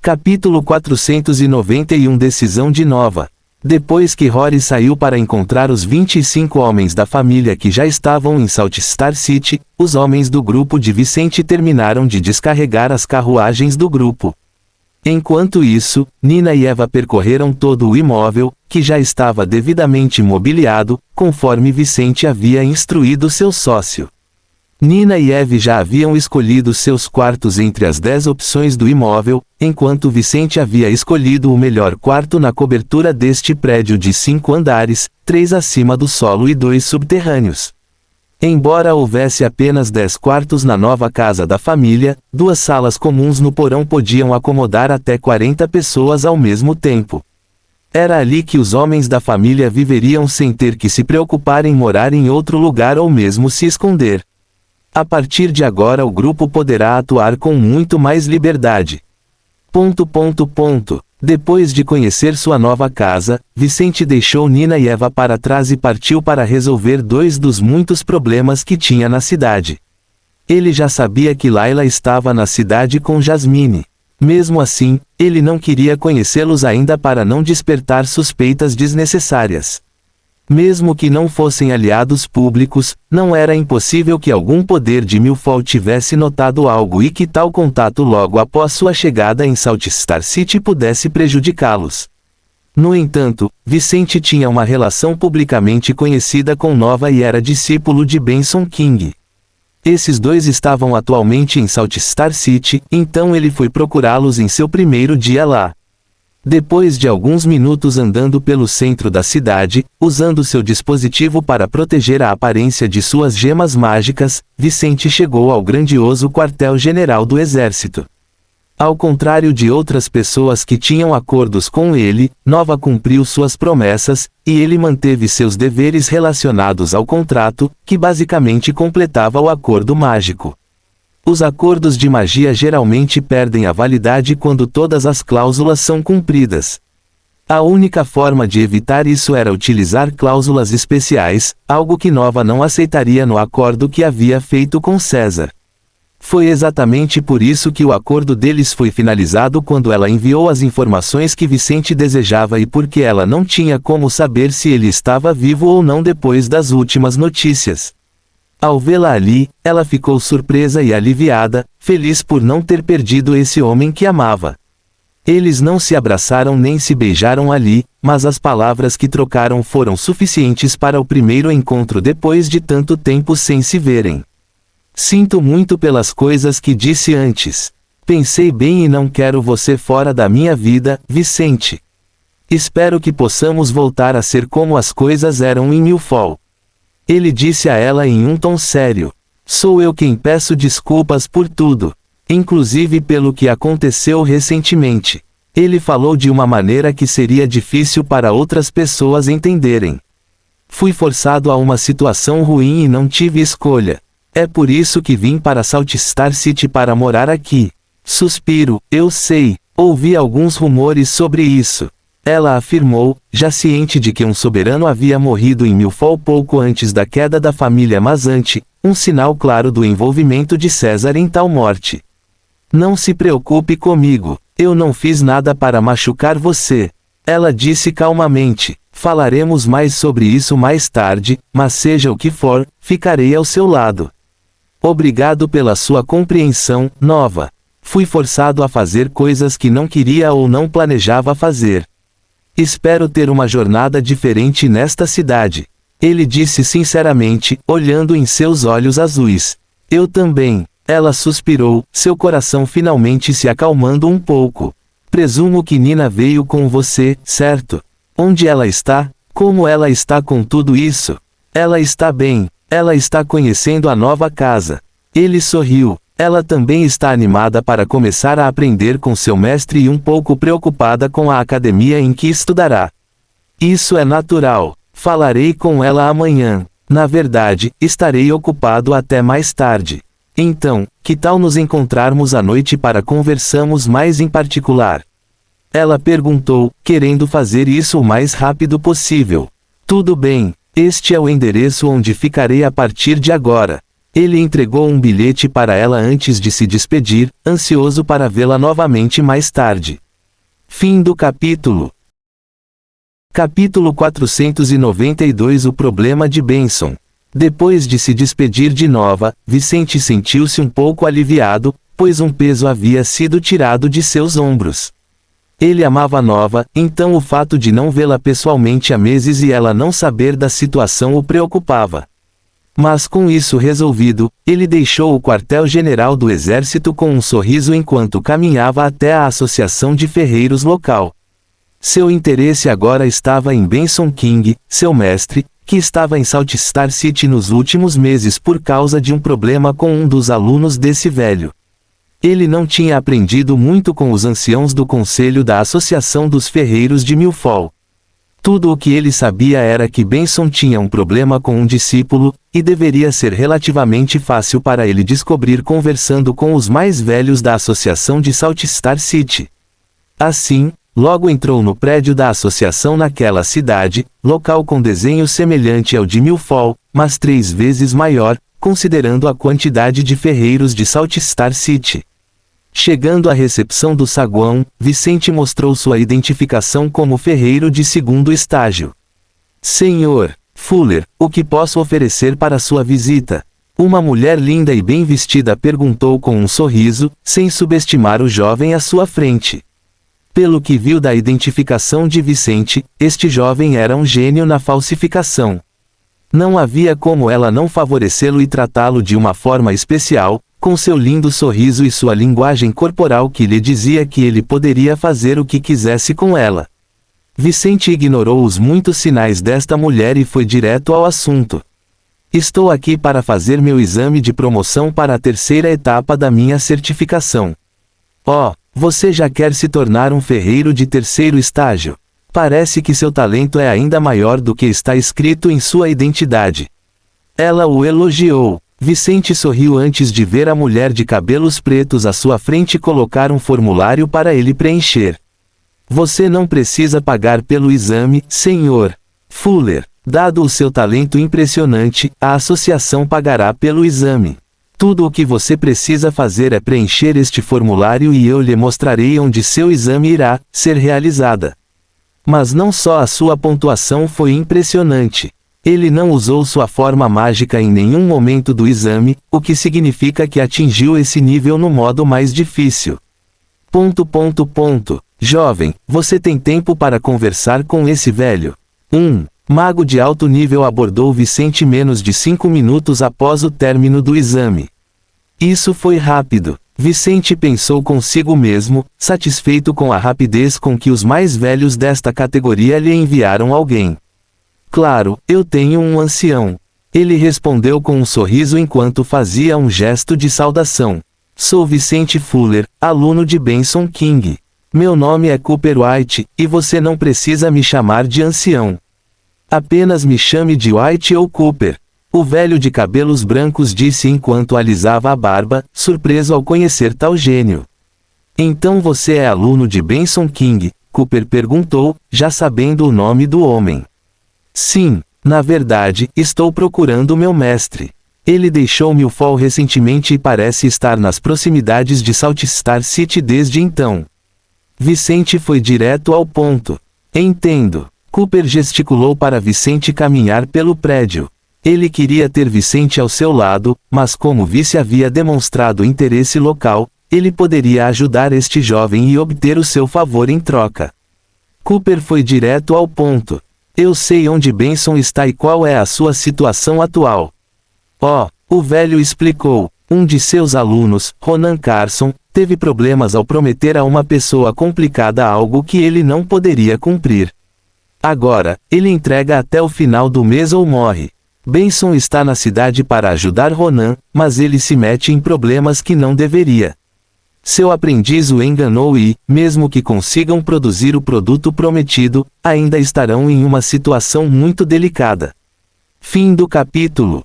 Capítulo 491 Decisão de Nova. Depois que Rory saiu para encontrar os 25 homens da família que já estavam em Salt Star City, os homens do grupo de Vicente terminaram de descarregar as carruagens do grupo. Enquanto isso, Nina e Eva percorreram todo o imóvel, que já estava devidamente mobiliado, conforme Vicente havia instruído seu sócio. Nina e Eve já haviam escolhido seus quartos entre as 10 opções do imóvel, enquanto Vicente havia escolhido o melhor quarto na cobertura deste prédio de 5 andares, 3 acima do solo e 2 subterrâneos. Embora houvesse apenas 10 quartos na nova casa da família, 2 salas comuns no porão podiam acomodar até 40 pessoas ao mesmo tempo. Era ali que os homens da família viveriam sem ter que se preocupar em morar em outro lugar ou mesmo se esconder. A partir de agora o grupo poderá atuar com muito mais liberdade. Depois de conhecer sua nova casa, Vicente deixou Nina e Eva para trás e partiu para resolver 2 dos muitos problemas que tinha na cidade. Ele já sabia que Layla estava na cidade com Jasmine. Mesmo assim, ele não queria conhecê-los ainda para não despertar suspeitas desnecessárias. Mesmo que não fossem aliados públicos, não era impossível que algum poder de Milford tivesse notado algo e que tal contato logo após sua chegada em Salt Star City pudesse prejudicá-los. No entanto, Vicente tinha uma relação publicamente conhecida com Nova e era discípulo de Benson King. Esses 2 estavam atualmente em Salt Star City, então ele foi procurá-los em seu primeiro dia lá. Depois de alguns minutos andando pelo centro da cidade, usando seu dispositivo para proteger a aparência de suas gemas mágicas, Vicente chegou ao grandioso quartel-general do exército. Ao contrário de outras pessoas que tinham acordos com ele, Nova cumpriu suas promessas, e ele manteve seus deveres relacionados ao contrato, que basicamente completava o acordo mágico. Os acordos de magia geralmente perdem a validade quando todas as cláusulas são cumpridas. A única forma de evitar isso era utilizar cláusulas especiais, algo que Nova não aceitaria no acordo que havia feito com César. Foi exatamente por isso que o acordo deles foi finalizado quando ela enviou as informações que Vicente desejava e porque ela não tinha como saber se ele estava vivo ou não depois das últimas notícias. Ao vê-la ali, ela ficou surpresa e aliviada, feliz por não ter perdido esse homem que amava. Eles não se abraçaram nem se beijaram ali, mas as palavras que trocaram foram suficientes para o primeiro encontro depois de tanto tempo sem se verem. Sinto muito pelas coisas que disse antes. Pensei bem e não quero você fora da minha vida, Vicente. Espero que possamos voltar a ser como as coisas eram em Milford. Ele disse a ela em um tom sério. Sou eu quem peço desculpas por tudo. Inclusive pelo que aconteceu recentemente. Ele falou de uma maneira que seria difícil para outras pessoas entenderem. Fui forçado a uma situação ruim e não tive escolha. É por isso que vim para Salt Star City para morar aqui. Suspiro, eu sei, ouvi alguns rumores sobre isso. Ela afirmou, já ciente de que um soberano havia morrido em Milford pouco antes da queda da família Mazante, um sinal claro do envolvimento de César em tal morte. Não se preocupe comigo, eu não fiz nada para machucar você. Ela disse calmamente, falaremos mais sobre isso mais tarde, mas seja o que for, ficarei ao seu lado. Obrigado pela sua compreensão, Nova. Fui forçado a fazer coisas que não queria ou não planejava fazer. Espero ter uma jornada diferente nesta cidade. Ele disse sinceramente, olhando em seus olhos azuis. Eu também. Ela suspirou, seu coração finalmente se acalmando um pouco. Presumo que Nina veio com você, certo? Onde ela está? Como ela está com tudo isso? Ela está bem. Ela está conhecendo a nova casa. Ele sorriu. Ela também está animada para começar a aprender com seu mestre e um pouco preocupada com a academia em que estudará. Isso é natural. Falarei com ela amanhã. Na verdade, estarei ocupado até mais tarde. Então, que tal nos encontrarmos à noite para conversarmos mais em particular? Ela perguntou, querendo fazer isso o mais rápido possível. Tudo bem. Este é o endereço onde ficarei a partir de agora. Ele entregou um bilhete para ela antes de se despedir, ansioso para vê-la novamente mais tarde. Fim do capítulo. Capítulo 492. O problema de Benson. Depois de se despedir de Nova, Vicente sentiu-se um pouco aliviado, pois um peso havia sido tirado de seus ombros. Ele amava Nova, então o fato de não vê-la pessoalmente há meses e ela não saber da situação o preocupava. Mas com isso resolvido, ele deixou o quartel-general do exército com um sorriso enquanto caminhava até a associação de ferreiros local. Seu interesse agora estava em Benson King, seu mestre, que estava em Salt Star City nos últimos meses por causa de um problema com um dos alunos desse velho. Ele não tinha aprendido muito com os anciãos do conselho da Associação dos Ferreiros de Milford. Tudo o que ele sabia era que Benson tinha um problema com um discípulo, e deveria ser relativamente fácil para ele descobrir conversando com os mais velhos da associação de Salt Star City. Assim, logo entrou no prédio da associação naquela cidade, local com desenho semelhante ao de Milford, mas 3 vezes maior, considerando a quantidade de ferreiros de Salt Star City. Chegando à recepção do saguão, Vicente mostrou sua identificação como ferreiro de 2º estágio. Senhor Fuller, o que posso oferecer para sua visita? Uma mulher linda e bem vestida perguntou com um sorriso, sem subestimar o jovem à sua frente. Pelo que viu da identificação de Vicente, este jovem era um gênio na falsificação. Não havia como ela não favorecê-lo e tratá-lo de uma forma especial, com seu lindo sorriso e sua linguagem corporal que lhe dizia que ele poderia fazer o que quisesse com ela. Vicente ignorou os muitos sinais desta mulher e foi direto ao assunto. Estou aqui para fazer meu exame de promoção para a 3ª etapa da minha certificação. Oh, você já quer se tornar um ferreiro de 3º estágio? Parece que seu talento é ainda maior do que está escrito em sua identidade. Ela o elogiou. Vicente sorriu antes de ver a mulher de cabelos pretos à sua frente colocar um formulário para ele preencher. Você não precisa pagar pelo exame, Sr. Fuller. Dado o seu talento impressionante, a associação pagará pelo exame. Tudo o que você precisa fazer é preencher este formulário e eu lhe mostrarei onde seu exame irá ser realizada. Mas não só a sua pontuação foi impressionante. Ele não usou sua forma mágica em nenhum momento do exame, o que significa que atingiu esse nível no modo mais difícil. Jovem, você tem tempo para conversar com esse velho? Mago de alto nível abordou Vicente menos de 5 minutos após o término do exame. Isso foi rápido. Vicente pensou consigo mesmo, satisfeito com a rapidez com que os mais velhos desta categoria lhe enviaram alguém. Claro, eu tenho um ancião. Ele respondeu com um sorriso enquanto fazia um gesto de saudação. Sou Vicente Fuller, aluno de Benson King. Meu nome é Cooper White, e você não precisa me chamar de ancião. Apenas me chame de White ou Cooper. O velho de cabelos brancos disse enquanto alisava a barba, surpreso ao conhecer tal gênio. Então você é aluno de Benson King? Cooper perguntou, já sabendo o nome do homem. Sim, na verdade, estou procurando meu mestre. Ele deixou Milford recentemente e parece estar nas proximidades de Salt Star City desde então. Vicente foi direto ao ponto. Entendo. Cooper gesticulou para Vicente caminhar pelo prédio. Ele queria ter Vicente ao seu lado, mas como Vice havia demonstrado interesse local, ele poderia ajudar este jovem e obter o seu favor em troca. Cooper foi direto ao ponto. Eu sei onde Benson está e qual é a sua situação atual. Oh, o velho explicou. Um de seus alunos, Ronan Carson, teve problemas ao prometer a uma pessoa complicada algo que ele não poderia cumprir. Agora, ele entrega até o final do mês ou morre. Benson está na cidade para ajudar Ronan, mas ele se mete em problemas que não deveria. Seu aprendiz o enganou e, mesmo que consigam produzir o produto prometido, ainda estarão em uma situação muito delicada. Fim do capítulo.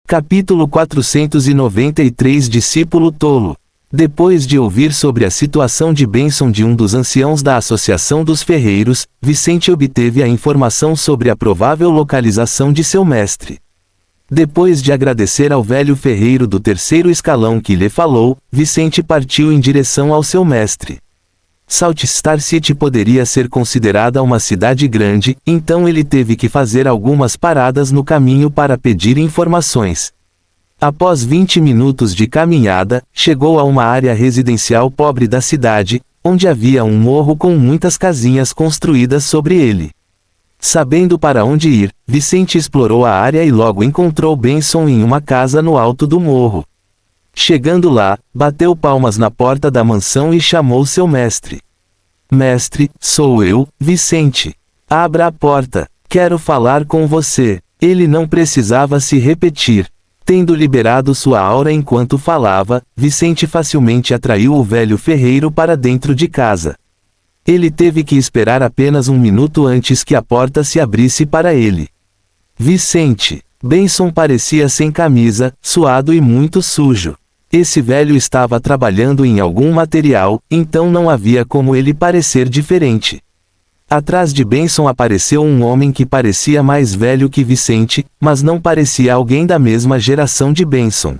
Capítulo 493. Discípulo tolo. Depois de ouvir sobre a situação de Benson de um dos anciãos da Associação dos Ferreiros, Vicente obteve a informação sobre a provável localização de seu mestre. Depois de agradecer ao velho ferreiro do terceiro escalão que lhe falou, Vicente partiu em direção ao seu mestre. Salt Star City poderia ser considerada uma cidade grande, então ele teve que fazer algumas paradas no caminho para pedir informações. Após 20 minutos de caminhada, chegou a uma área residencial pobre da cidade, onde havia um morro com muitas casinhas construídas sobre ele. Sabendo para onde ir, Vicente explorou a área e logo encontrou Benson em uma casa no alto do morro. Chegando lá, bateu palmas na porta da mansão e chamou seu mestre. Mestre, sou eu, Vicente. Abra a porta. Quero falar com você. Ele não precisava se repetir. Tendo liberado sua aura enquanto falava, Vicente facilmente atraiu o velho ferreiro para dentro de casa. Ele teve que esperar apenas um minuto antes que a porta se abrisse para ele. Vicente. Benson parecia sem camisa, suado e muito sujo. Esse velho estava trabalhando em algum material, então não havia como ele parecer diferente. Atrás de Benson apareceu um homem que parecia mais velho que Vicente, mas não parecia alguém da mesma geração de Benson.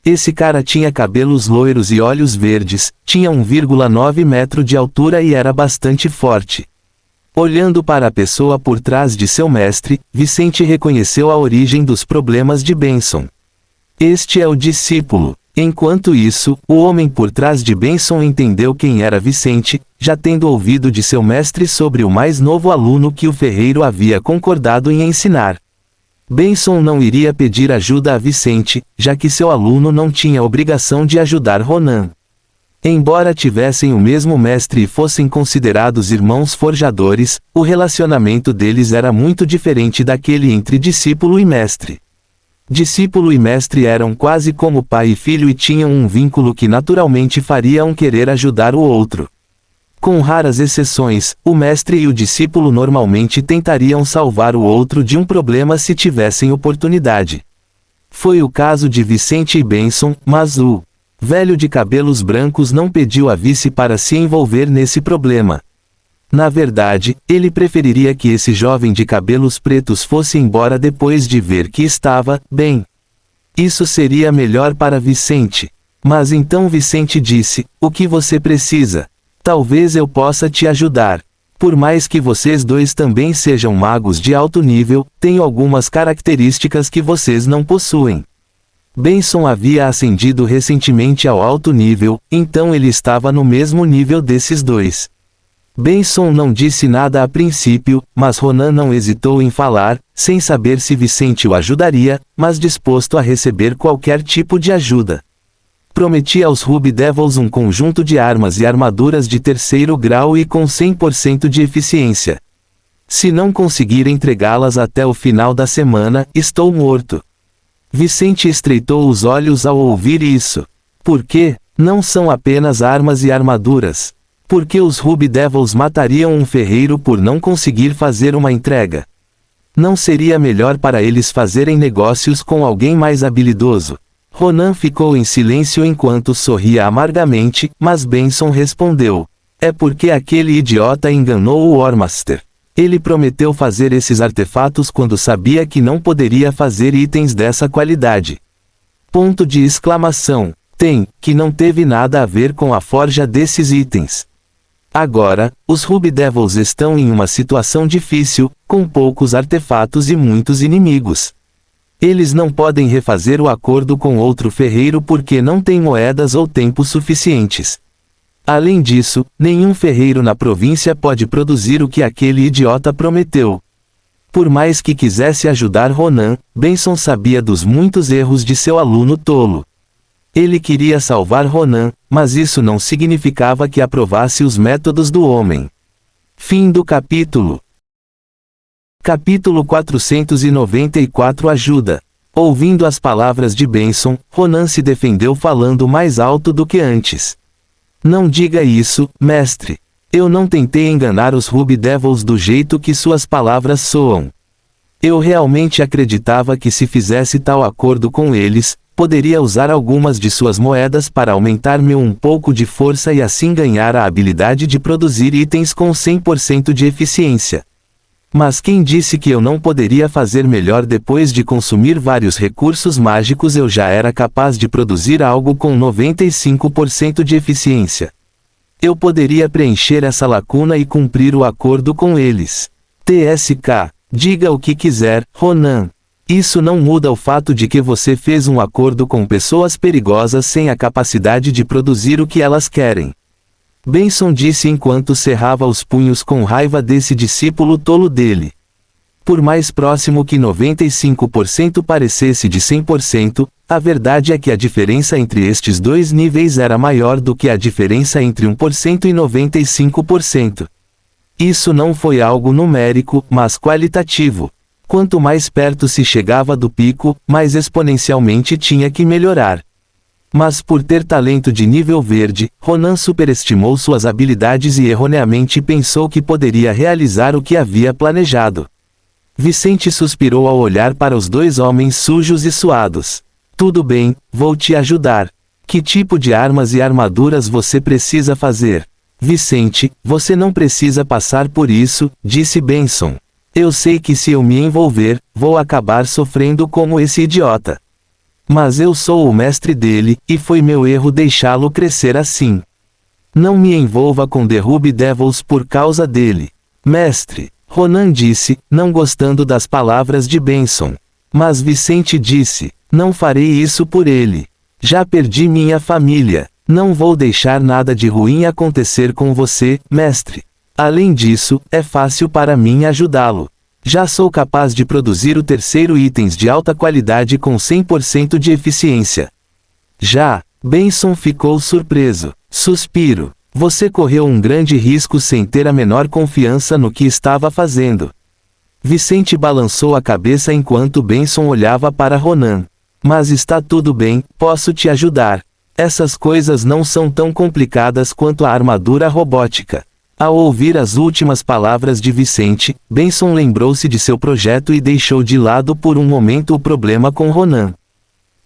Esse cara tinha cabelos loiros e olhos verdes, tinha 1,9 metro de altura e era bastante forte. Olhando para a pessoa por trás de seu mestre, Vicente reconheceu a origem dos problemas de Benson. Este é o discípulo. Enquanto isso, o homem por trás de Benson entendeu quem era Vicente, já tendo ouvido de seu mestre sobre o mais novo aluno que o ferreiro havia concordado em ensinar. Benson não iria pedir ajuda a Vicente, já que seu aluno não tinha obrigação de ajudar Ronan. Embora tivessem o mesmo mestre e fossem considerados irmãos forjadores, o relacionamento deles era muito diferente daquele entre discípulo e mestre. Discípulo e mestre eram quase como pai e filho e tinham um vínculo que naturalmente faria um querer ajudar o outro. Com raras exceções, o mestre e o discípulo normalmente tentariam salvar o outro de um problema se tivessem oportunidade. Foi o caso de Vicente e Benson, mas o velho de cabelos brancos não pediu a vice para se envolver nesse problema. Na verdade, ele preferiria que esse jovem de cabelos pretos fosse embora depois de ver que estava bem. Isso seria melhor para Vicente. Mas então Vicente disse: o que você precisa? Talvez eu possa te ajudar. Por mais que vocês dois também sejam magos de alto nível, tenho algumas características que vocês não possuem. Benson havia ascendido recentemente ao alto nível, então ele estava no mesmo nível desses dois. Benson não disse nada a princípio, mas Ronan não hesitou em falar, sem saber se Vicente o ajudaria, mas disposto a receber qualquer tipo de ajuda. Prometi aos Ruby Devils um conjunto de armas e armaduras de terceiro grau e com 100% de eficiência. Se não conseguir entregá-las até o final da semana, estou morto. Vicente estreitou os olhos ao ouvir isso. Por quê? Não são apenas armas e armaduras. Por que os Ruby Devils matariam um ferreiro por não conseguir fazer uma entrega? Não seria melhor para eles fazerem negócios com alguém mais habilidoso? Ronan ficou em silêncio enquanto sorria amargamente, mas Benson respondeu: é porque aquele idiota enganou o Warmaster. Ele prometeu fazer esses artefatos quando sabia que não poderia fazer itens dessa qualidade. Ponto de exclamação. Que não teve nada a ver com a forja desses itens. Agora, os Ruby Devils estão em uma situação difícil, com poucos artefatos e muitos inimigos. Eles não podem refazer o acordo com outro ferreiro porque não têm moedas ou tempo suficientes. Além disso, nenhum ferreiro na província pode produzir o que aquele idiota prometeu. Por mais que quisesse ajudar Ronan, Benson sabia dos muitos erros de seu aluno tolo. Ele queria salvar Ronan, mas isso não significava que aprovasse os métodos do homem. Fim do capítulo. Capítulo 494 Ajuda. Ouvindo as palavras de Benson, Ronan se defendeu falando mais alto do que antes. Não diga isso, mestre. Eu não tentei enganar os Ruby Devils do jeito que suas palavras soam. Eu realmente acreditava que se fizesse tal acordo com eles, poderia usar algumas de suas moedas para aumentar-me um pouco de força e assim ganhar a habilidade de produzir itens com 100% de eficiência. Mas quem disse que eu não poderia fazer melhor depois de consumir vários recursos mágicos? Eu já era capaz de produzir algo com 95% de eficiência. Eu poderia preencher essa lacuna e cumprir o acordo com eles. TSK. Diga o que quiser, Ronan. Isso não muda o fato de que você fez um acordo com pessoas perigosas sem a capacidade de produzir o que elas querem. Benson disse enquanto cerrava os punhos com raiva desse discípulo tolo dele. Por mais próximo que 95% parecesse de 100%, a verdade é que a diferença entre estes dois níveis era maior do que a diferença entre 1% e 95%. Isso não foi algo numérico, mas qualitativo. Quanto mais perto se chegava do pico, mais exponencialmente tinha que melhorar. Mas por ter talento de nível verde, Ronan superestimou suas habilidades e erroneamente pensou que poderia realizar o que havia planejado. Vicente suspirou ao olhar para os dois homens sujos e suados. Tudo bem, vou te ajudar. Que tipo de armas e armaduras você precisa fazer? Vicente, você não precisa passar por isso, disse Benson. Eu sei que se eu me envolver, vou acabar sofrendo como esse idiota. Mas eu sou o mestre dele, e foi meu erro deixá-lo crescer assim. Não me envolva com Derrube Devils por causa dele. Mestre, Ronan disse, não gostando das palavras de Benson. Mas Vicente disse, não farei isso por ele. Já perdi minha família. Não vou deixar nada de ruim acontecer com você, mestre. Além disso, é fácil para mim ajudá-lo. Já sou capaz de produzir o terceiro itens de alta qualidade com 100% de eficiência. Já, Benson ficou surpreso. Suspiro. Você correu um grande risco sem ter a menor confiança no que estava fazendo. Vicente balançou a cabeça enquanto Benson olhava para Ronan. Mas está tudo bem, posso te ajudar. Essas coisas não são tão complicadas quanto a armadura robótica. Ao ouvir as últimas palavras de Vicente, Benson lembrou-se de seu projeto e deixou de lado por um momento o problema com Ronan.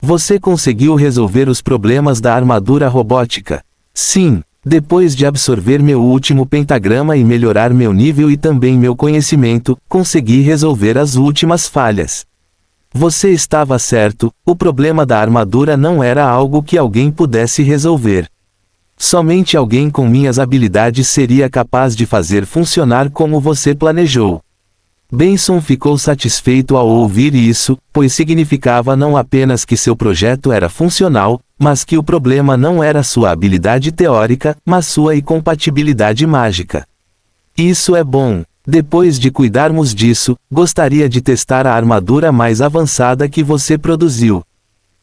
Você conseguiu resolver os problemas da armadura robótica? Sim, depois de absorver meu último pentagrama e melhorar meu nível e também meu conhecimento, consegui resolver as últimas falhas. Você estava certo, o problema da armadura não era algo que alguém pudesse resolver. Somente alguém com minhas habilidades seria capaz de fazer funcionar como você planejou. Benson ficou satisfeito ao ouvir isso, pois significava não apenas que seu projeto era funcional, mas que o problema não era sua habilidade teórica, mas sua incompatibilidade mágica. Isso é bom. Depois de cuidarmos disso, gostaria de testar a armadura mais avançada que você produziu.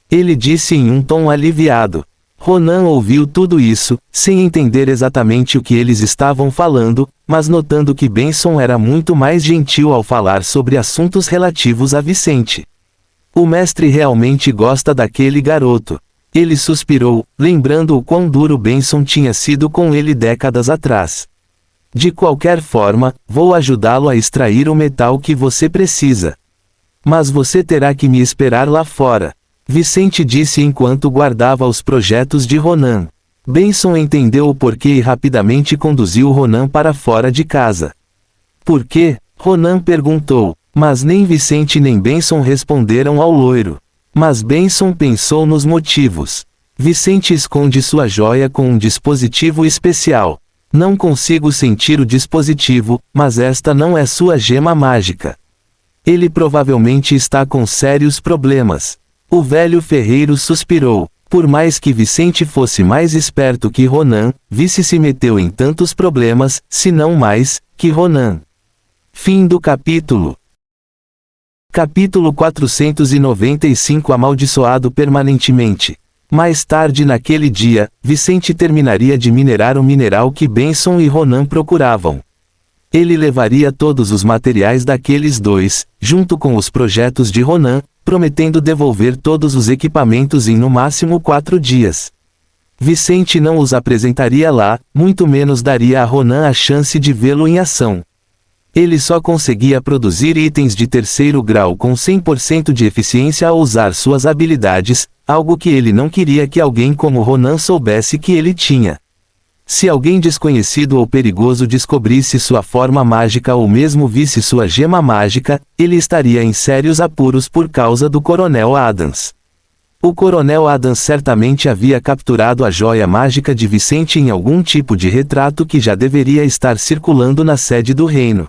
Ele disse em um tom aliviado. Ronan ouviu tudo isso, sem entender exatamente o que eles estavam falando, mas notando que Benson era muito mais gentil ao falar sobre assuntos relativos a Vicente. O mestre realmente gosta daquele garoto. Ele suspirou, lembrando o quão duro Benson tinha sido com ele décadas atrás. De qualquer forma, vou ajudá-lo a extrair o metal que você precisa. Mas você terá que me esperar lá fora. Vicente disse enquanto guardava os projetos de Ronan. Benson entendeu o porquê e rapidamente conduziu Ronan para fora de casa. Por quê? Ronan perguntou, mas nem Vicente nem Benson responderam ao loiro. Mas Benson pensou nos motivos. Vicente esconde sua joia com um dispositivo especial. Não consigo sentir o dispositivo, mas esta não é sua gema mágica. Ele provavelmente está com sérios problemas. O velho ferreiro suspirou. Por mais que Vicente fosse mais esperto que Ronan, Vice se meteu em tantos problemas, se não mais, que Ronan. Fim do capítulo. Capítulo 495 Amaldiçoado permanentemente. Mais tarde naquele dia, Vicente terminaria de minerar o mineral que Benson e Ronan procuravam. Ele levaria todos os materiais daqueles dois, junto com os projetos de Ronan, prometendo devolver todos os equipamentos em no máximo 4 dias. Vicente não os apresentaria lá, muito menos daria a Ronan a chance de vê-lo em ação. Ele só conseguia produzir itens de terceiro grau com 100% de eficiência ao usar suas habilidades, algo que ele não queria que alguém como Ronan soubesse que ele tinha. Se alguém desconhecido ou perigoso descobrisse sua forma mágica ou mesmo visse sua gema mágica, ele estaria em sérios apuros por causa do Coronel Adams. O Coronel Adams certamente havia capturado a joia mágica de Vicente em algum tipo de retrato que já deveria estar circulando na sede do reino.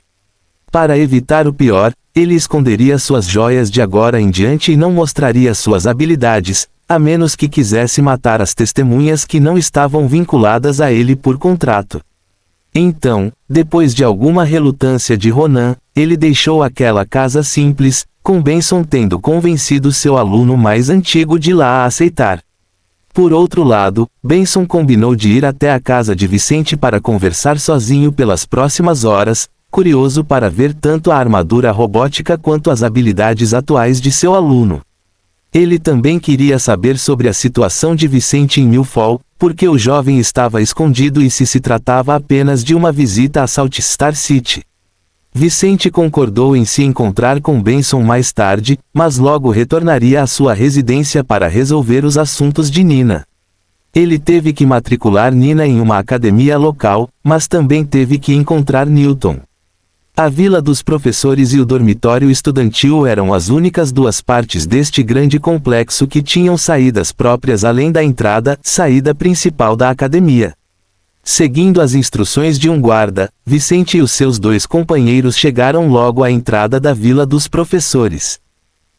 Para evitar o pior, ele esconderia suas joias de agora em diante e não mostraria suas habilidades, a menos que quisesse matar as testemunhas que não estavam vinculadas a ele por contrato. Então, depois de alguma relutância de Ronan, ele deixou aquela casa simples, com Benson tendo convencido seu aluno mais antigo de lá a aceitar. Por outro lado, Benson combinou de ir até a casa de Vicente para conversar sozinho pelas próximas horas, curioso para ver tanto a armadura robótica quanto as habilidades atuais de seu aluno. Ele também queria saber sobre a situação de Vicente em Millfall, porque o jovem estava escondido e se tratava apenas de uma visita a Salt Star City. Vicente concordou em se encontrar com Benson mais tarde, mas logo retornaria à sua residência para resolver os assuntos de Nina. Ele teve que matricular Nina em uma academia local, mas também teve que encontrar Newton. A vila dos professores e o dormitório estudantil eram as únicas duas partes deste grande complexo que tinham saídas próprias além da saída principal da academia. Seguindo as instruções de um guarda, Vicente e os seus dois companheiros chegaram logo à entrada da vila dos professores.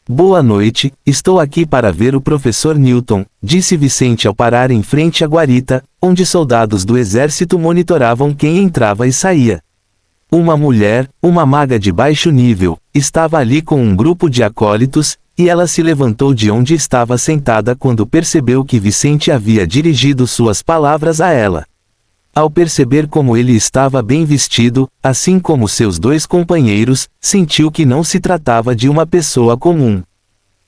Boa noite, estou aqui para ver o professor Newton, disse Vicente ao parar em frente à guarita, onde soldados do exército monitoravam quem entrava e saía. Uma mulher, uma maga de baixo nível, estava ali com um grupo de acólitos, e ela se levantou de onde estava sentada quando percebeu que Vicente havia dirigido suas palavras a ela. Ao perceber como ele estava bem vestido, assim como seus dois companheiros, sentiu que não se tratava de uma pessoa comum.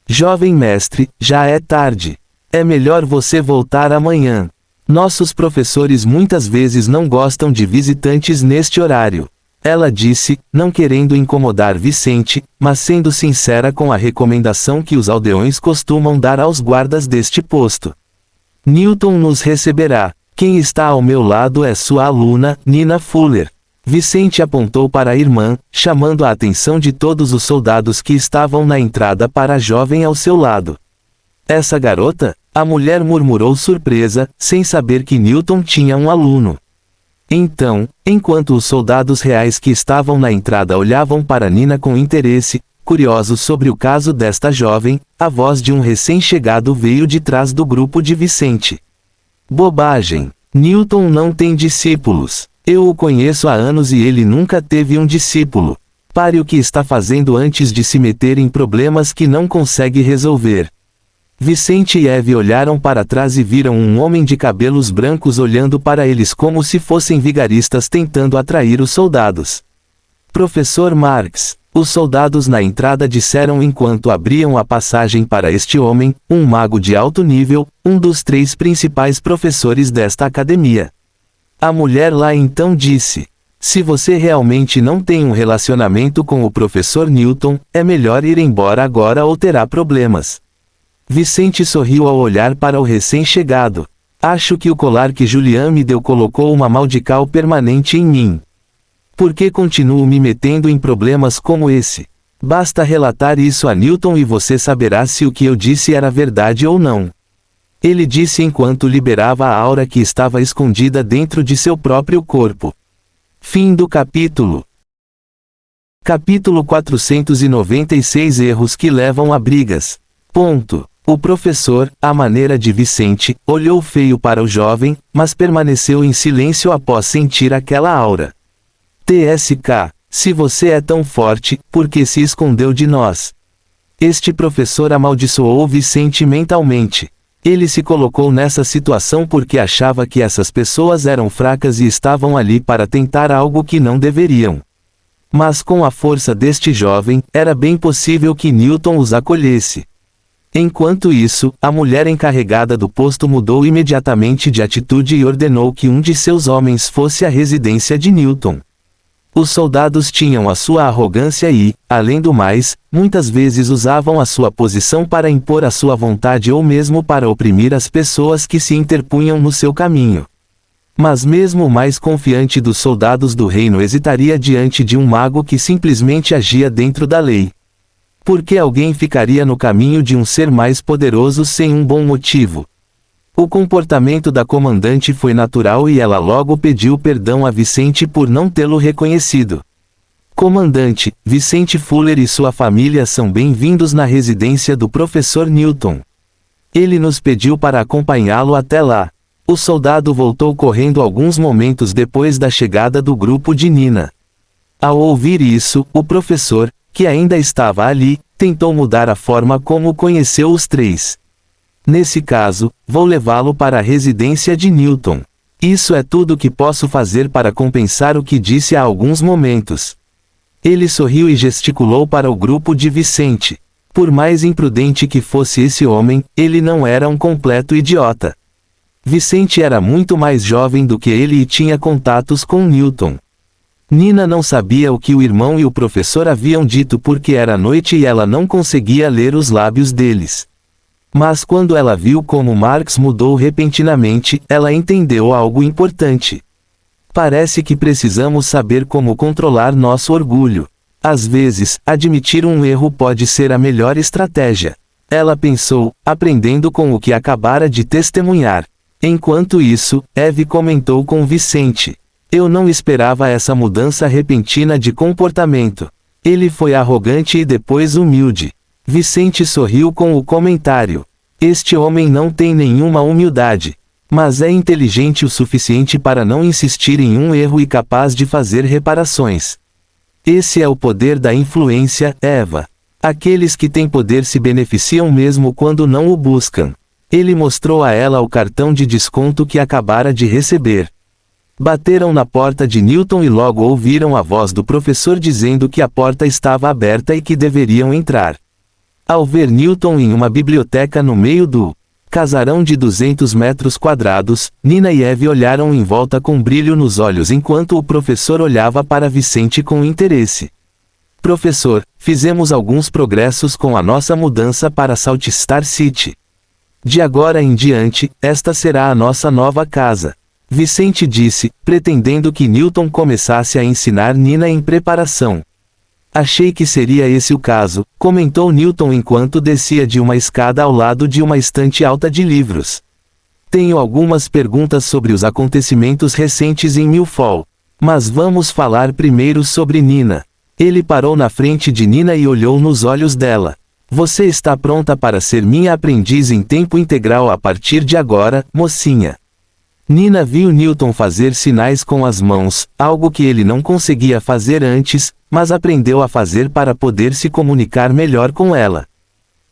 Jovem mestre, já é tarde. É melhor você voltar amanhã. Nossos professores muitas vezes não gostam de visitantes neste horário. Ela disse, não querendo incomodar Vicente, mas sendo sincera com a recomendação que os aldeões costumam dar aos guardas deste posto. Newton nos receberá. Quem está ao meu lado é sua aluna, Nina Fuller. Vicente apontou para a irmã, chamando a atenção de todos os soldados que estavam na entrada para a jovem ao seu lado. Essa garota? A mulher murmurou surpresa, sem saber que Newton tinha um aluno. Então, enquanto os soldados reais que estavam na entrada olhavam para Nina com interesse, curiosos sobre o caso desta jovem, a voz de um recém-chegado veio de trás do grupo de Vicente. Bobagem! Newton não tem discípulos. Eu o conheço há anos e ele nunca teve um discípulo. Pare o que está fazendo antes de se meter em problemas que não consegue resolver. Vicente e Eve olharam para trás e viram um homem de cabelos brancos olhando para eles como se fossem vigaristas tentando atrair os soldados. Professor Marx, os soldados na entrada disseram enquanto abriam a passagem para este homem, um mago de alto nível, um dos 3 principais professores desta academia. A mulher lá então disse: se você realmente não tem um relacionamento com o professor Newton, é melhor ir embora agora ou terá problemas. Vicente sorriu ao olhar para o recém-chegado. Acho que o colar que Julian me deu colocou uma maldição permanente em mim. Por que continuo me metendo em problemas como esse? Basta relatar isso a Newton e você saberá se o que eu disse era verdade ou não. Ele disse enquanto liberava a aura que estava escondida dentro de seu próprio corpo. Fim do capítulo. Capítulo 496 Erros que levam a brigas. Ponto. O professor, à maneira de Vicente, olhou feio para o jovem, mas permaneceu em silêncio após sentir aquela aura. TSK, se você é tão forte, por que se escondeu de nós? Este professor amaldiçoou Vicente mentalmente. Ele se colocou nessa situação porque achava que essas pessoas eram fracas e estavam ali para tentar algo que não deveriam. Mas com a força deste jovem, era bem possível que Newton os acolhesse. Enquanto isso, a mulher encarregada do posto mudou imediatamente de atitude e ordenou que um de seus homens fosse à residência de Newton. Os soldados tinham a sua arrogância e, além do mais, muitas vezes usavam a sua posição para impor a sua vontade ou mesmo para oprimir as pessoas que se interpunham no seu caminho. Mas mesmo o mais confiante dos soldados do reino hesitaria diante de um mago que simplesmente agia dentro da lei. Por que alguém ficaria no caminho de um ser mais poderoso sem um bom motivo? O comportamento da comandante foi natural e ela logo pediu perdão a Vicente por não tê-lo reconhecido. Comandante, Vicente Fuller e sua família são bem-vindos na residência do professor Newton. Ele nos pediu para acompanhá-lo até lá. O soldado voltou correndo alguns momentos depois da chegada do grupo de Nina. Ao ouvir isso, o professor, que ainda estava ali, tentou mudar a forma como conheceu os três. Nesse caso, vou levá-lo para a residência de Newton. Isso é tudo que posso fazer para compensar o que disse há alguns momentos. Ele sorriu e gesticulou para o grupo de Vicente. Por mais imprudente que fosse esse homem, ele não era um completo idiota. Vicente era muito mais jovem do que ele e tinha contatos com Newton. Nina não sabia o que o irmão e o professor haviam dito porque era noite e ela não conseguia ler os lábios deles. Mas quando ela viu como Marx mudou repentinamente, ela entendeu algo importante. Parece que precisamos saber como controlar nosso orgulho. Às vezes, admitir um erro pode ser a melhor estratégia. Ela pensou, aprendendo com o que acabara de testemunhar. Enquanto isso, Eve comentou com Vicente. Eu não esperava essa mudança repentina de comportamento. Ele foi arrogante e depois humilde. Vicente sorriu com o comentário. Este homem não tem nenhuma humildade. Mas é inteligente o suficiente para não insistir em um erro e capaz de fazer reparações. Esse é o poder da influência, Eva. Aqueles que têm poder se beneficiam mesmo quando não o buscam. Ele mostrou a ela o cartão de desconto que acabara de receber. Bateram na porta de Newton e logo ouviram a voz do professor dizendo que a porta estava aberta e que deveriam entrar. Ao ver Newton em uma biblioteca no meio do casarão de 200 metros quadrados, Nina e Eve olharam em volta com brilho nos olhos enquanto o professor olhava para Vicente com interesse. Professor, fizemos alguns progressos com a nossa mudança para Salt Star City. De agora em diante, esta será a nossa nova casa. Vicente disse, pretendendo que Newton começasse a ensinar Nina em preparação. Achei que seria esse o caso, comentou Newton enquanto descia de uma escada ao lado de uma estante alta de livros. Tenho algumas perguntas sobre os acontecimentos recentes em Milford. Mas vamos falar primeiro sobre Nina. Ele parou na frente de Nina e olhou nos olhos dela. Você está pronta para ser minha aprendiz em tempo integral a partir de agora, mocinha? Nina viu Newton fazer sinais com as mãos, algo que ele não conseguia fazer antes, mas aprendeu a fazer para poder se comunicar melhor com ela.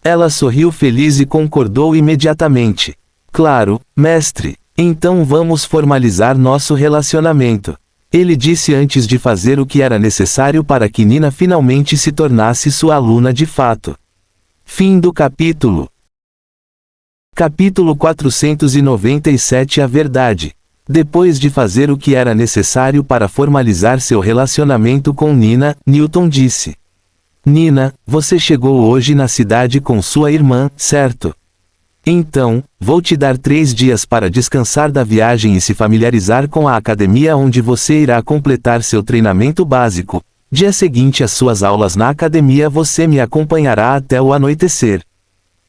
Ela sorriu feliz e concordou imediatamente. Claro, mestre. Então vamos formalizar nosso relacionamento. Ele disse antes de fazer o que era necessário para que Nina finalmente se tornasse sua aluna de fato. Fim do capítulo. Capítulo 497. A verdade. Depois de fazer o que era necessário para formalizar seu relacionamento com Nina, Newton disse: Nina, você chegou hoje na cidade com sua irmã, certo? Então, vou te dar 3 dias para descansar da viagem e se familiarizar com a academia onde você irá completar seu treinamento básico. Dia seguinte às suas aulas na academia você me acompanhará até o anoitecer.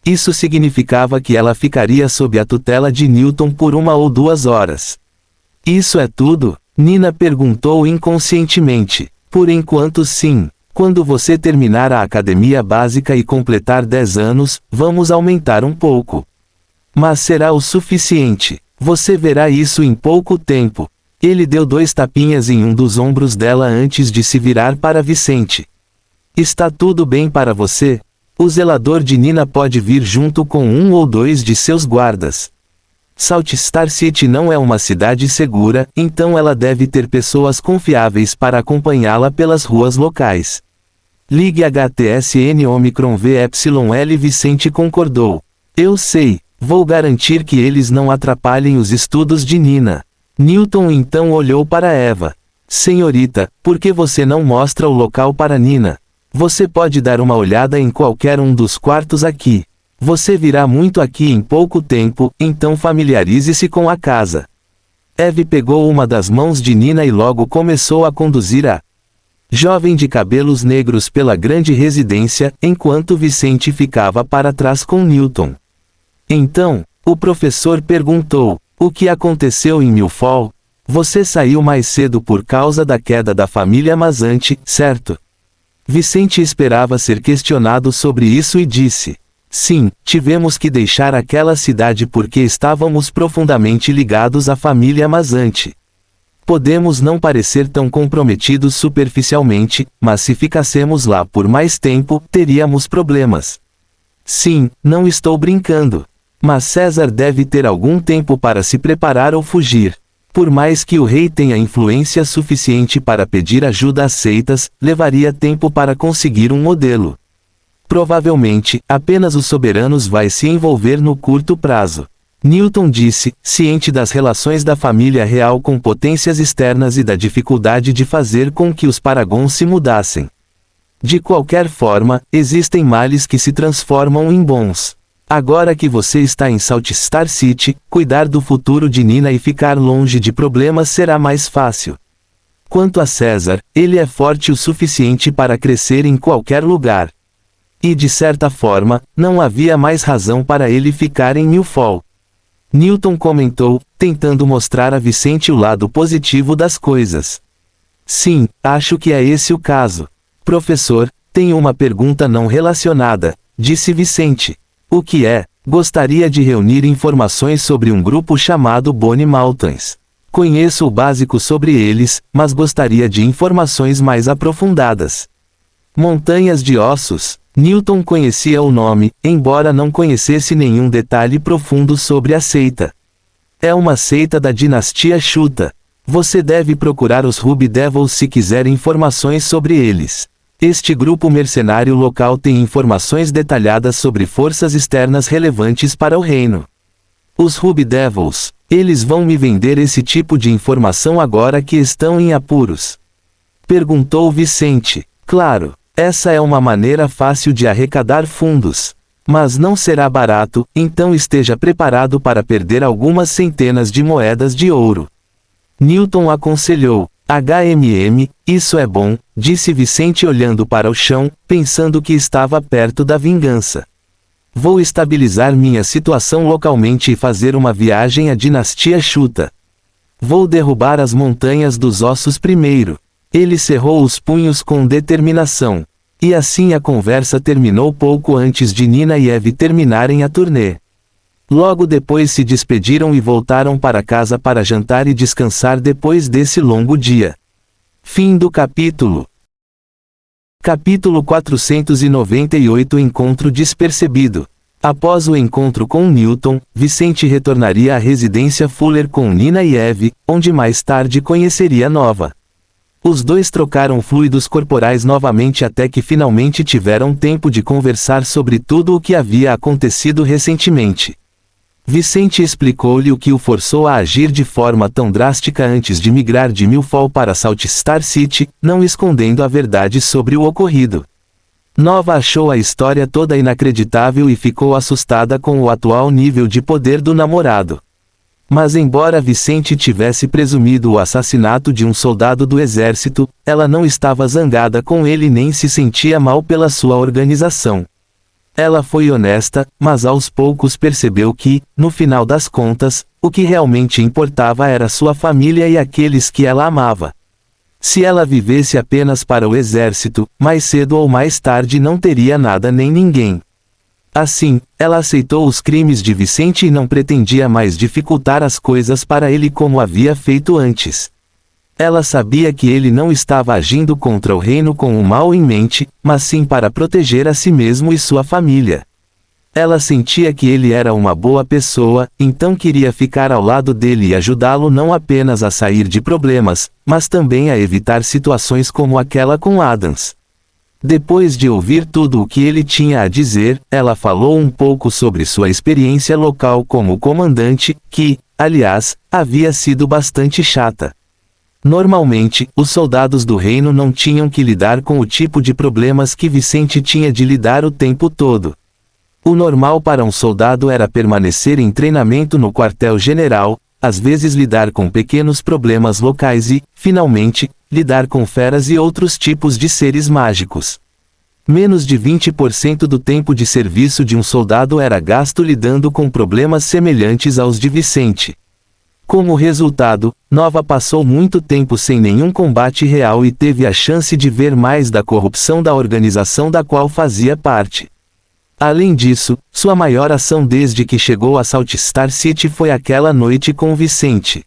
Isso significava que ela ficaria sob a tutela de Newton por 1 ou 2 horas. Isso é tudo? Nina perguntou inconscientemente. Por enquanto sim. Quando você terminar a academia básica e completar 10 anos, vamos aumentar um pouco. Mas será o suficiente. Você verá isso em pouco tempo. Ele deu 2 tapinhas em um dos ombros dela antes de se virar para Vicente. Está tudo bem para você? O zelador de Nina pode vir junto com 1 ou 2 de seus guardas. Salt Star City não é uma cidade segura, então ela deve ter pessoas confiáveis para acompanhá-la pelas ruas locais. Ligue HTSN Omicron VYL. Vicente concordou. Eu sei, vou garantir que eles não atrapalhem os estudos de Nina. Newton então olhou para Eva. Senhorita, por que você não mostra o local para Nina? Você pode dar uma olhada em qualquer um dos quartos aqui. Você virá muito aqui em pouco tempo, então familiarize-se com a casa. Eve pegou uma das mãos de Nina e logo começou a conduzir a jovem de cabelos negros pela grande residência, enquanto Vicente ficava para trás com Newton. Então, o professor perguntou: o que aconteceu em Milford? Você saiu mais cedo por causa da queda da família Mazzanti, certo? Vicente esperava ser questionado sobre isso e disse: sim, tivemos que deixar aquela cidade porque estávamos profundamente ligados à família Mazzanti. Podemos não parecer tão comprometidos superficialmente, mas se ficássemos lá por mais tempo, teríamos problemas. Sim, não estou brincando. Mas César deve ter algum tempo para se preparar ou fugir. Por mais que o rei tenha influência suficiente para pedir ajuda às seitas, levaria tempo para conseguir um modelo. Provavelmente, apenas os soberanos vai se envolver no curto prazo. Newton disse, ciente das relações da família real com potências externas e da dificuldade de fazer com que os Paragons se mudassem. De qualquer forma, existem males que se transformam em bons. Agora que você está em Salt Star City, cuidar do futuro de Nina e ficar longe de problemas será mais fácil. Quanto a César, ele é forte o suficiente para crescer em qualquer lugar. E de certa forma, não havia mais razão para ele ficar em Milford. Newton comentou, tentando mostrar a Vicente o lado positivo das coisas. Sim, acho que é esse o caso. Professor, tenho uma pergunta não relacionada, disse Vicente. O que é? Gostaria de reunir informações sobre um grupo chamado Bonnie Mountains. Conheço o básico sobre eles, mas gostaria de informações mais aprofundadas. Montanhas de Ossos. Newton conhecia o nome, embora não conhecesse nenhum detalhe profundo sobre a seita. É uma seita da dinastia Shuta. Você deve procurar os Ruby Devils se quiser informações sobre eles. Este grupo mercenário local tem informações detalhadas sobre forças externas relevantes para o reino. Os Ruby Devils, eles vão me vender esse tipo de informação agora que estão em apuros? Perguntou Vicente. Claro. Essa é uma maneira fácil de arrecadar fundos. Mas não será barato, então esteja preparado para perder algumas centenas de moedas de ouro. Newton aconselhou. Isso é bom, disse Vicente olhando para o chão, pensando que estava perto da vingança. Vou estabilizar minha situação localmente e fazer uma viagem à dinastia Shuta. Vou derrubar as montanhas dos ossos primeiro. Ele cerrou os punhos com determinação. E assim a conversa terminou pouco antes de Nina e Eve terminarem a turnê. Logo depois se despediram e voltaram para casa para jantar e descansar depois desse longo dia. Fim do capítulo. Capítulo 498 Encontro despercebido. Após o encontro com Newton, Vicente retornaria à residência Fuller com Nina e Eve, onde mais tarde conheceria Nova. Os dois trocaram fluidos corporais novamente até que finalmente tiveram tempo de conversar sobre tudo o que havia acontecido recentemente. Vicente explicou-lhe o que o forçou a agir de forma tão drástica antes de migrar de Milford para Salt Star City, não escondendo a verdade sobre o ocorrido. Nova achou a história toda inacreditável e ficou assustada com o atual nível de poder do namorado. Mas embora Vicente tivesse presumido o assassinato de um soldado do exército, ela não estava zangada com ele nem se sentia mal pela sua organização. Ela foi honesta, mas aos poucos percebeu que, no final das contas, o que realmente importava era sua família e aqueles que ela amava. Se ela vivesse apenas para o exército, mais cedo ou mais tarde não teria nada nem ninguém. Assim, ela aceitou os crimes de Vicente e não pretendia mais dificultar as coisas para ele como havia feito antes. Ela sabia que ele não estava agindo contra o reino com o mal em mente, mas sim para proteger a si mesmo e sua família. Ela sentia que ele era uma boa pessoa, então queria ficar ao lado dele e ajudá-lo não apenas a sair de problemas, mas também a evitar situações como aquela com Adams. Depois de ouvir tudo o que ele tinha a dizer, ela falou um pouco sobre sua experiência local como comandante, que, aliás, havia sido bastante chata. Normalmente, os soldados do reino não tinham que lidar com o tipo de problemas que Vicente tinha de lidar o tempo todo. O normal para um soldado era permanecer em treinamento no quartel-general, às vezes lidar com pequenos problemas locais e, finalmente, lidar com feras e outros tipos de seres mágicos. Menos de 20% do tempo de serviço de um soldado era gasto lidando com problemas semelhantes aos de Vicente. Como resultado, Nova passou muito tempo sem nenhum combate real e teve a chance de ver mais da corrupção da organização da qual fazia parte. Além disso, sua maior ação desde que chegou a Salt Star City foi aquela noite com Vicente.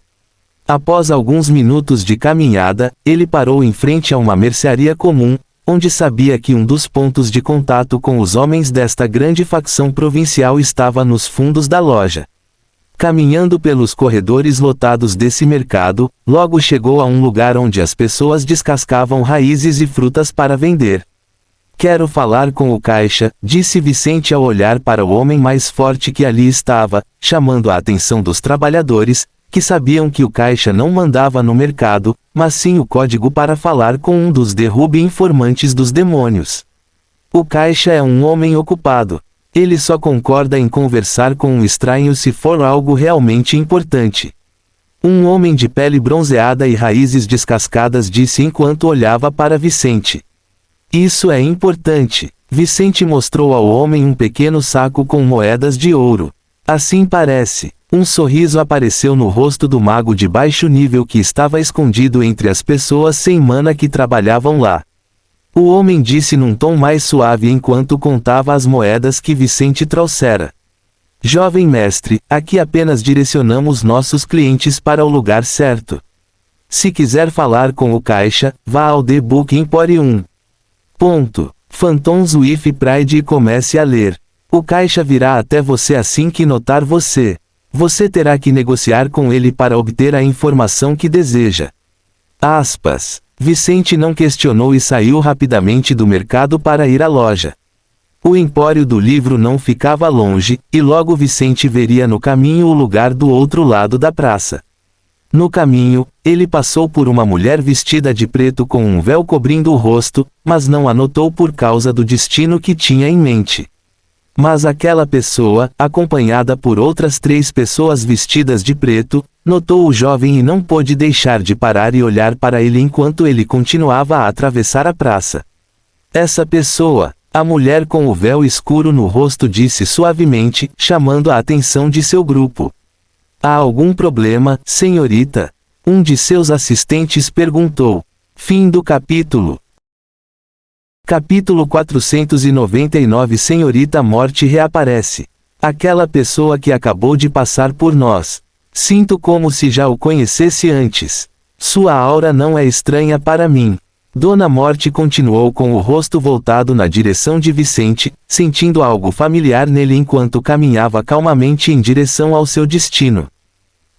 Após alguns minutos de caminhada, ele parou em frente a uma mercearia comum, onde sabia que um dos pontos de contato com os homens desta grande facção provincial estava nos fundos da loja. Caminhando pelos corredores lotados desse mercado, logo chegou a um lugar onde as pessoas descascavam raízes e frutas para vender. Quero falar com o caixa, disse Vicente ao olhar para o homem mais forte que ali estava, chamando a atenção dos trabalhadores, que sabiam que o caixa não mandava no mercado, mas sim o código para falar com um dos derrube-informantes dos demônios. O caixa é um homem ocupado. Ele só concorda em conversar com um estranho se for algo realmente importante. Um homem de pele bronzeada e raízes descascadas disse enquanto olhava para Vicente. Isso é importante. Vicente mostrou ao homem um pequeno saco com moedas de ouro. Assim parece. Um sorriso apareceu no rosto do mago de baixo nível que estava escondido entre as pessoas sem mana que trabalhavam lá. O homem disse num tom mais suave enquanto contava as moedas que Vicente trouxera. Jovem mestre, aqui apenas direcionamos nossos clientes para o lugar certo. Se quiser falar com o caixa, vá ao The Book Emporium. Phantom's with Pride e comece a ler. O caixa virá até você assim que notar você. Você terá que negociar com ele para obter a informação que deseja. Aspas. Vicente não questionou e saiu rapidamente do mercado para ir à loja. O empório do livro não ficava longe, e logo Vicente veria no caminho o lugar do outro lado da praça. No caminho, ele passou por uma mulher vestida de preto com um véu cobrindo o rosto, mas não a notou por causa do destino que tinha em mente. Mas aquela pessoa, acompanhada por outras 3 pessoas vestidas de preto, notou o jovem e não pôde deixar de parar e olhar para ele enquanto ele continuava a atravessar a praça. Essa pessoa, a mulher com o véu escuro no rosto, disse suavemente, chamando a atenção de seu grupo. Há algum problema, senhorita? Um de seus assistentes perguntou. Fim do capítulo. Capítulo 499. Senhorita Morte reaparece. Aquela pessoa que acabou de passar por nós. Sinto como se já o conhecesse antes. Sua aura não é estranha para mim. Dona Morte continuou com o rosto voltado na direção de Vicente, sentindo algo familiar nele enquanto caminhava calmamente em direção ao seu destino.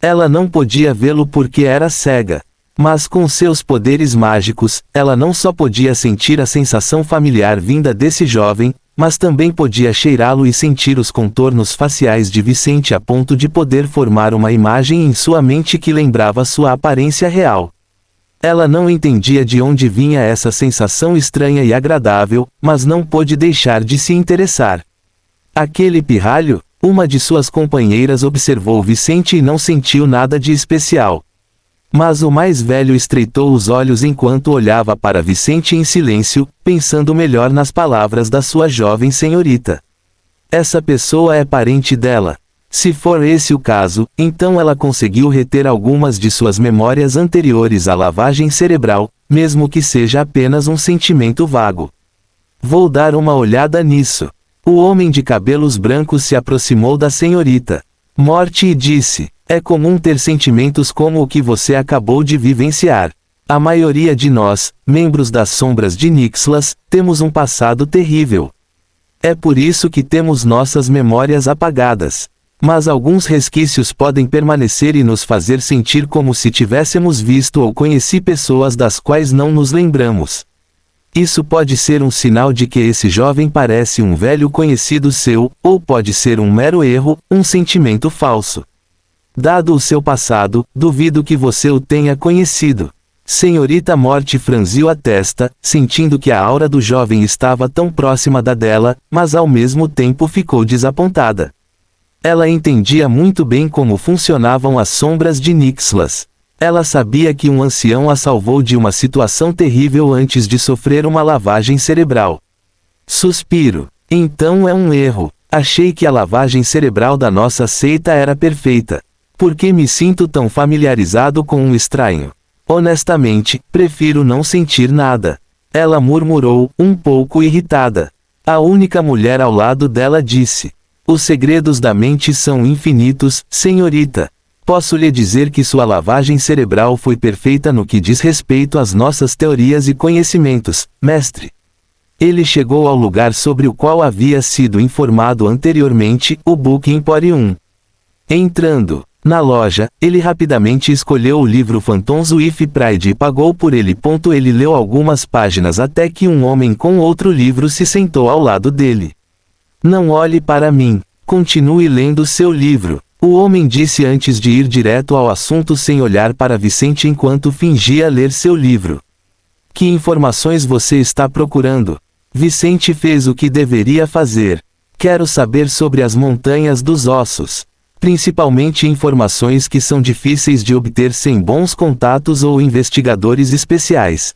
Ela não podia vê-lo porque era cega. Mas com seus poderes mágicos, ela não só podia sentir a sensação familiar vinda desse jovem, mas também podia cheirá-lo e sentir os contornos faciais de Vicente a ponto de poder formar uma imagem em sua mente que lembrava sua aparência real. Ela não entendia de onde vinha essa sensação estranha e agradável, mas não pôde deixar de se interessar. Aquele pirralho? Uma de suas companheiras observou Vicente e não sentiu nada de especial. Mas o mais velho estreitou os olhos enquanto olhava para Vicente em silêncio, pensando melhor nas palavras da sua jovem senhorita. Essa pessoa é parente dela. Se for esse o caso, então ela conseguiu reter algumas de suas memórias anteriores à lavagem cerebral, mesmo que seja apenas um sentimento vago. Vou dar uma olhada nisso. O homem de cabelos brancos se aproximou da senhorita Morte e disse: é comum ter sentimentos como o que você acabou de vivenciar. A maioria de nós, membros das sombras de Nixlas, temos um passado terrível. É por isso que temos nossas memórias apagadas. Mas alguns resquícios podem permanecer e nos fazer sentir como se tivéssemos visto ou conhecido pessoas das quais não nos lembramos. Isso pode ser um sinal de que esse jovem parece um velho conhecido seu, ou pode ser um mero erro, um sentimento falso. Dado o seu passado, duvido que você o tenha conhecido. Senhorita Morte franziu a testa, sentindo que a aura do jovem estava tão próxima da dela, mas ao mesmo tempo ficou desapontada. Ela entendia muito bem como funcionavam as sombras de Nixlas. Ela sabia que um ancião a salvou de uma situação terrível antes de sofrer uma lavagem cerebral. Suspiro. Então é um erro. Achei que a lavagem cerebral da nossa seita era perfeita. Por que me sinto tão familiarizado com um estranho? Honestamente, prefiro não sentir nada. Ela murmurou, um pouco irritada. A única mulher ao lado dela disse: os segredos da mente são infinitos, senhorita. Posso lhe dizer que sua lavagem cerebral foi perfeita no que diz respeito às nossas teorias e conhecimentos, mestre. Ele chegou ao lugar sobre o qual havia sido informado anteriormente, o Book Emporium. Entrando na loja, ele rapidamente escolheu o livro Phantoms with Pride e pagou por ele. Ele leu algumas páginas até que um homem com outro livro se sentou ao lado dele. Não olhe para mim. Continue lendo seu livro. O homem disse antes de ir direto ao assunto sem olhar para Vicente enquanto fingia ler seu livro. Que informações você está procurando? Vicente fez o que deveria fazer. Quero saber sobre as montanhas dos ossos. Principalmente informações que são difíceis de obter sem bons contatos ou investigadores especiais.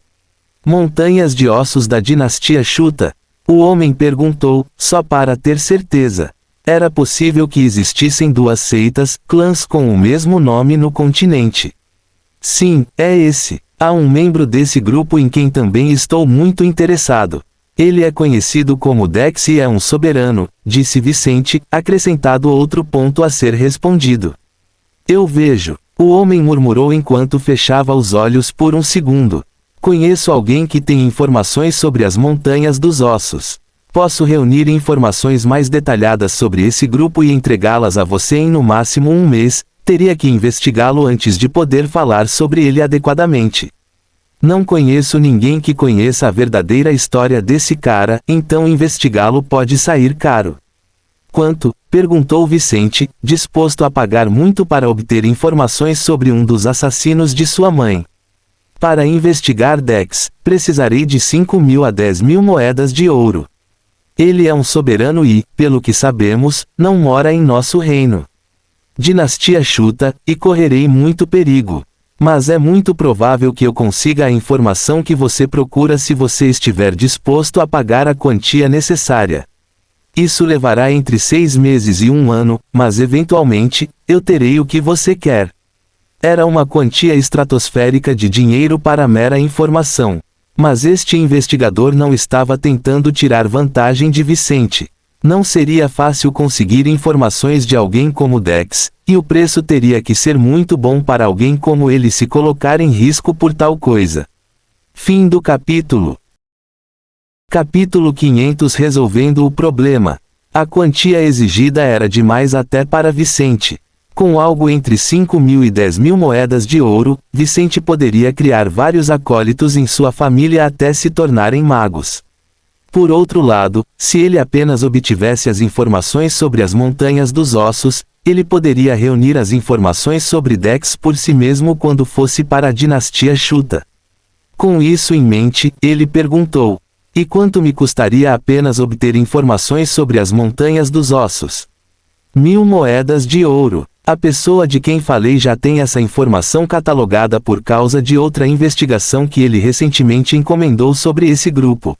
Montanhas de ossos da dinastia Chuta? O homem perguntou, só para ter certeza. Era possível que existissem duas seitas, clãs com o mesmo nome no continente. Sim, é esse. Há um membro desse grupo em quem também estou muito interessado. Ele é conhecido como Dex e é um soberano, disse Vicente, acrescentado outro ponto a ser respondido. Eu vejo. O homem murmurou enquanto fechava os olhos por um segundo. Conheço alguém que tem informações sobre as montanhas dos ossos. Posso reunir informações mais detalhadas sobre esse grupo e entregá-las a você em no máximo um mês. Teria que investigá-lo antes de poder falar sobre ele adequadamente. Não conheço ninguém que conheça a verdadeira história desse cara, então investigá-lo pode sair caro. Quanto? Perguntou Vicente, disposto a pagar muito para obter informações sobre um dos assassinos de sua mãe. Para investigar Dex, precisarei de 5.000 a 10.000 moedas de ouro. Ele é um soberano e, pelo que sabemos, não mora em nosso reino. Dinastia Chuta, e correrei muito perigo. Mas é muito provável que eu consiga a informação que você procura se você estiver disposto a pagar a quantia necessária. Isso levará entre 6 meses e 1 ano, mas eventualmente, eu terei o que você quer. Era uma quantia estratosférica de dinheiro para mera informação. Mas este investigador não estava tentando tirar vantagem de Vicente. Não seria fácil conseguir informações de alguém como Dex, e o preço teria que ser muito bom para alguém como ele se colocar em risco por tal coisa. Fim do capítulo. Capítulo 500. Resolvendo o problema. A quantia exigida era demais até para Vicente. Com algo entre 5.000 e 10.000 moedas de ouro, Vicente poderia criar vários acólitos em sua família até se tornarem magos. Por outro lado, se ele apenas obtivesse as informações sobre as montanhas dos ossos, ele poderia reunir as informações sobre Dex por si mesmo quando fosse para a dinastia Chuta. Com isso em mente, ele perguntou: e quanto me custaria apenas obter informações sobre as montanhas dos ossos? 1.000 moedas de ouro. A pessoa de quem falei já tem essa informação catalogada por causa de outra investigação que ele recentemente encomendou sobre esse grupo.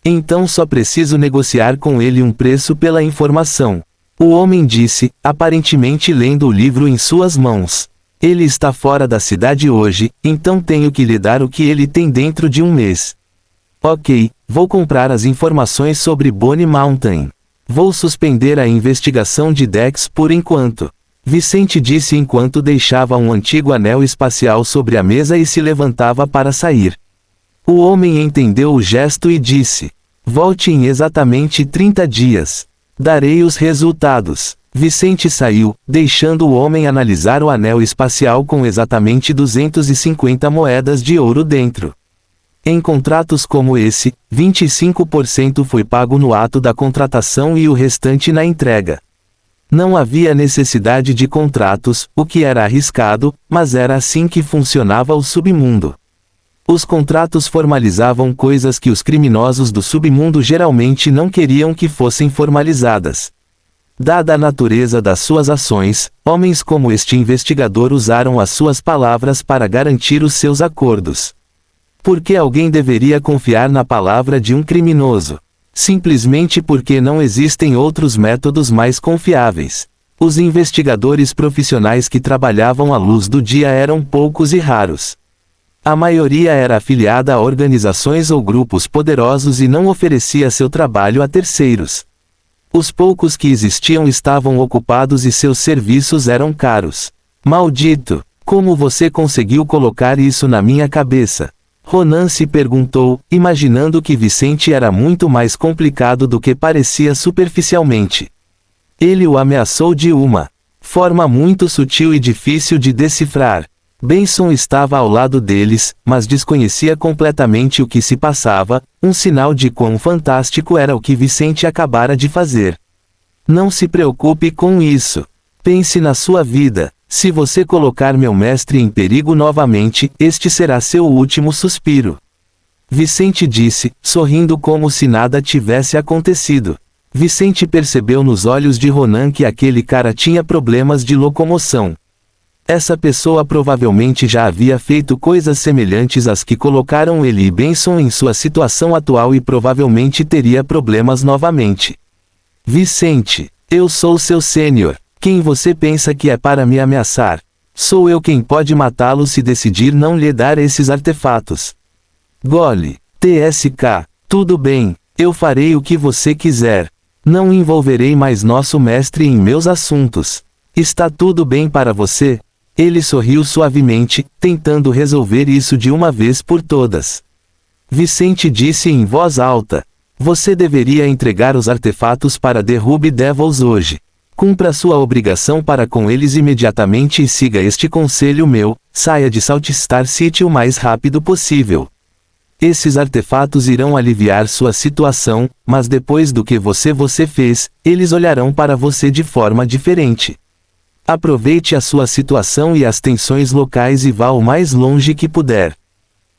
Então só preciso negociar com ele um preço pela informação. O homem disse, aparentemente lendo o livro em suas mãos. Ele está fora da cidade hoje, então tenho que lhe dar o que ele tem dentro de um mês. Ok, vou comprar as informações sobre Bonnie Mountain. Vou suspender a investigação de Dex por enquanto. Vicente disse enquanto deixava um antigo anel espacial sobre a mesa e se levantava para sair. O homem entendeu o gesto e disse: volte em exatamente 30 dias. Darei os resultados. Vicente saiu, deixando o homem analisar o anel espacial com exatamente 250 moedas de ouro dentro. Em contratos como esse, 25% foi pago no ato da contratação e o restante na entrega. Não havia necessidade de contratos, o que era arriscado, mas era assim que funcionava o submundo. Os contratos formalizavam coisas que os criminosos do submundo geralmente não queriam que fossem formalizadas. Dada a natureza das suas ações, homens como este investigador usaram as suas palavras para garantir os seus acordos. Por que alguém deveria confiar na palavra de um criminoso? Simplesmente porque não existem outros métodos mais confiáveis. Os investigadores profissionais que trabalhavam à luz do dia eram poucos e raros. A maioria era afiliada a organizações ou grupos poderosos e não oferecia seu trabalho a terceiros. Os poucos que existiam estavam ocupados e seus serviços eram caros. Maldito! Como você conseguiu colocar isso na minha cabeça? Ronan se perguntou, imaginando que Vicente era muito mais complicado do que parecia superficialmente. Ele o ameaçou de uma forma muito sutil e difícil de decifrar. Benson estava ao lado deles, mas desconhecia completamente o que se passava, um sinal de quão fantástico era o que Vicente acabara de fazer. Não se preocupe com isso. Pense na sua vida. Se você colocar meu mestre em perigo novamente, este será seu último suspiro. Vicente disse, sorrindo como se nada tivesse acontecido. Vicente percebeu nos olhos de Ronan que aquele cara tinha problemas de locomoção. Essa pessoa provavelmente já havia feito coisas semelhantes às que colocaram ele e Benson em sua situação atual e provavelmente teria problemas novamente. Vicente, eu sou seu sênior. Quem você pensa que é para me ameaçar? Sou eu quem pode matá-lo se decidir não lhe dar esses artefatos. Gole, TSK, tudo bem, eu farei o que você quiser. Não envolverei mais nosso mestre em meus assuntos. Está tudo bem para você? Ele sorriu suavemente, tentando resolver isso de uma vez por todas. Vicente disse em voz alta: você deveria entregar os artefatos para The Ruby Devils hoje. Cumpra sua obrigação para com eles imediatamente e siga este conselho meu, saia de Salt Star City o mais rápido possível. Esses artefatos irão aliviar sua situação, mas depois do que você fez, eles olharão para você de forma diferente. Aproveite a sua situação e as tensões locais e vá o mais longe que puder.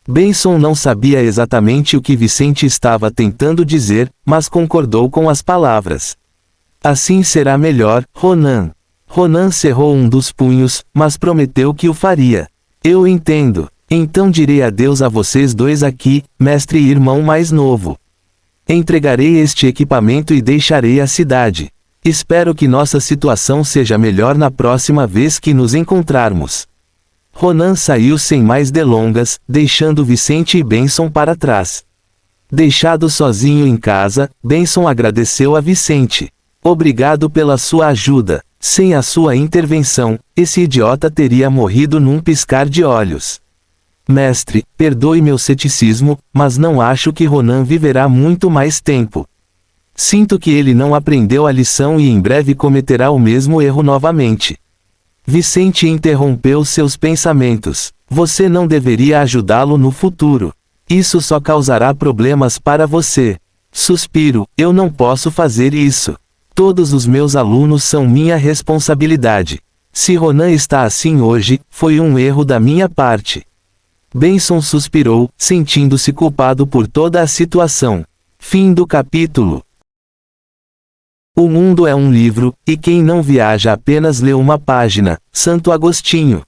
Benson não sabia exatamente o que Vicente estava tentando dizer, mas concordou com as palavras. Assim será melhor, Ronan. Ronan cerrou um dos punhos, mas prometeu que o faria. Eu entendo. Então direi adeus a vocês dois aqui, mestre e irmão mais novo. Entregarei este equipamento e deixarei a cidade. Espero que nossa situação seja melhor na próxima vez que nos encontrarmos. Ronan saiu sem mais delongas, deixando Vicente e Benson para trás. Deixado sozinho em casa, Benson agradeceu a Vicente. Obrigado pela sua ajuda. Sem a sua intervenção, esse idiota teria morrido num piscar de olhos. Mestre, perdoe meu ceticismo, mas não acho que Ronan viverá muito mais tempo. Sinto que ele não aprendeu a lição e em breve cometerá o mesmo erro novamente. Vicente interrompeu seus pensamentos. Você não deveria ajudá-lo no futuro. Isso só causará problemas para você. Suspiro, eu não posso fazer isso. Todos os meus alunos são minha responsabilidade. Se Ronan está assim hoje, foi um erro da minha parte. Benson suspirou, sentindo-se culpado por toda a situação. Fim do capítulo. O mundo é um livro, e quem não viaja apenas lê uma página. Santo Agostinho.